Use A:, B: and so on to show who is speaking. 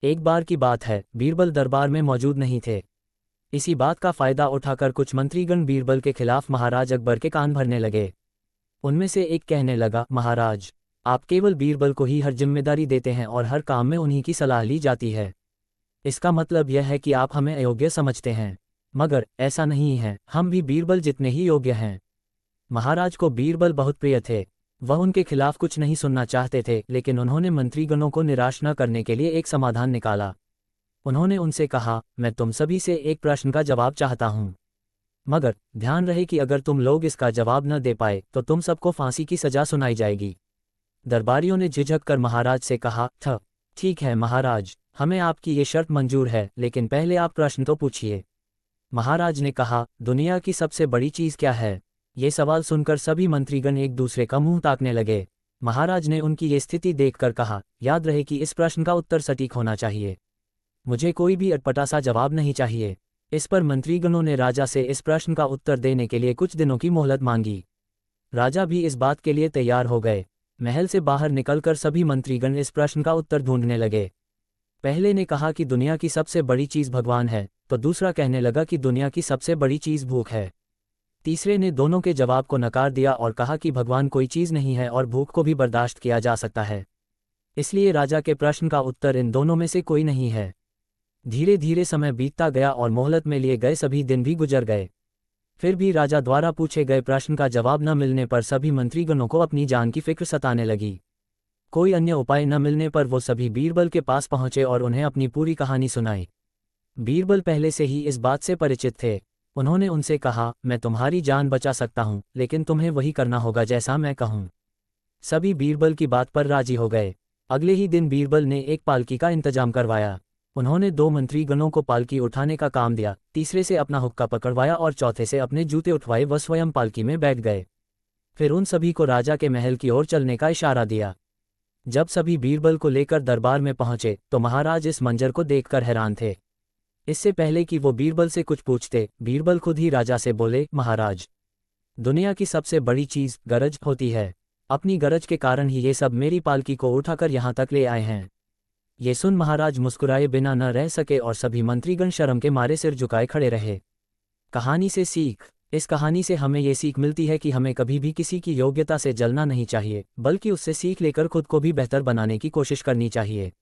A: एक बार की बात है, बीरबल दरबार में मौजूद नहीं थे। इसी बात का फायदा उठाकर कुछ मंत्रीगण बीरबल के खिलाफ महाराज अकबर के कान भरने लगे। उनमें से एक कहने लगा, महाराज, आप केवल बीरबल को ही हर जिम्मेदारी देते हैं और हर काम में उन्हीं की सलाह ली जाती है। इसका मतलब यह है कि आप हमें अयोग्य समझते हैं। मगर ऐसा नहीं है, हम भी बीरबल जितने ही योग्य हैं। महाराज को बीरबल बहुत प्रिय थे। वह उनके खिलाफ कुछ नहीं सुनना चाहते थे, लेकिन उन्होंने मंत्रीगणों को निराश न करने के लिए एक समाधान निकाला। उन्होंने उनसे कहा, मैं तुम सभी से एक प्रश्न का जवाब चाहता हूं, मगर ध्यान रहे कि अगर तुम लोग इसका जवाब न दे पाए तो तुम सबको फांसी की सजा सुनाई जाएगी। दरबारियों ने झिझक कर महाराज से कहा, ठीक है महाराज, हमें आपकी ये शर्त मंजूर है, लेकिन पहले आप प्रश्न तो पूछिए। महाराज ने कहा, दुनिया की सबसे बड़ी चीज़ क्या है? ये सवाल सुनकर सभी मंत्रीगण एक दूसरे का मुंह ताकने लगे। महाराज ने उनकी ये स्थिति देखकर कहा, याद रहे कि इस प्रश्न का उत्तर सटीक होना चाहिए। मुझे कोई भी अटपटा सा जवाब नहीं चाहिए। इस पर मंत्रीगणों ने राजा से इस प्रश्न का उत्तर देने के लिए कुछ दिनों की मोहलत मांगी। राजा भी इस बात के लिए तैयार हो गए। महल से बाहर निकलकर सभी मंत्रीगण इस प्रश्न का उत्तर ढूंढने लगे। पहले ने कहा कि दुनिया की सबसे बड़ी चीज़ भगवान है, तो दूसरा कहने लगा कि दुनिया की सबसे बड़ी चीज़ भूख है। तीसरे ने दोनों के जवाब को नकार दिया और कहा कि भगवान कोई चीज़ नहीं है और भूख को भी बर्दाश्त किया जा सकता है। इसलिए राजा के प्रश्न का उत्तर इन दोनों में से कोई नहीं है। धीरे धीरे समय बीतता गया और मोहलत में लिए गए सभी दिन भी गुजर गए। फिर भी राजा द्वारा पूछे गए प्रश्न का जवाब न मिलने पर सभी मंत्रीगणों को अपनी जान की फिक्र सताने लगी। कोई अन्य उपाय न मिलने पर वो सभी बीरबल के पास पहुंचे और उन्हें अपनी पूरी कहानी सुनाई। बीरबल पहले से ही इस बात से परिचित थे। उन्होंने उनसे कहा, मैं तुम्हारी जान बचा सकता हूं, लेकिन तुम्हें वही करना होगा जैसा मैं कहूं। सभी बीरबल की बात पर राजी हो गए। अगले ही दिन बीरबल ने एक पालकी का इंतजाम करवाया। उन्होंने 2 मंत्रीगणों को पालकी उठाने का काम दिया, तीसरे से अपना हुक्का पकड़वाया और चौथे से अपने जूते उठवाए व स्वयं पालकी में बैठ गए। फिर उन सभी को राजा के महल की ओर चलने का इशारा दिया। जब सभी बीरबल को लेकर दरबार में पहुंचे तो महाराज इस मंजर को देखकर हैरान थे। इससे पहले कि वो बीरबल से कुछ पूछते, बीरबल खुद ही राजा से बोले, महाराज, दुनिया की सबसे बड़ी चीज़ गरज होती है। अपनी गरज के कारण ही ये सब मेरी पालकी को उठाकर यहाँ तक ले आए हैं। ये सुन महाराज मुस्कुराए बिना न रह सके और सभी मंत्रीगण शर्म के मारे सिर झुकाए खड़े रहे। कहानी से सीख। इस कहानी से हमें ये सीख मिलती है कि हमें कभी भी किसी की योग्यता से जलना नहीं चाहिए, बल्कि उससे सीख लेकर खुद को भी बेहतर बनाने की कोशिश करनी चाहिए।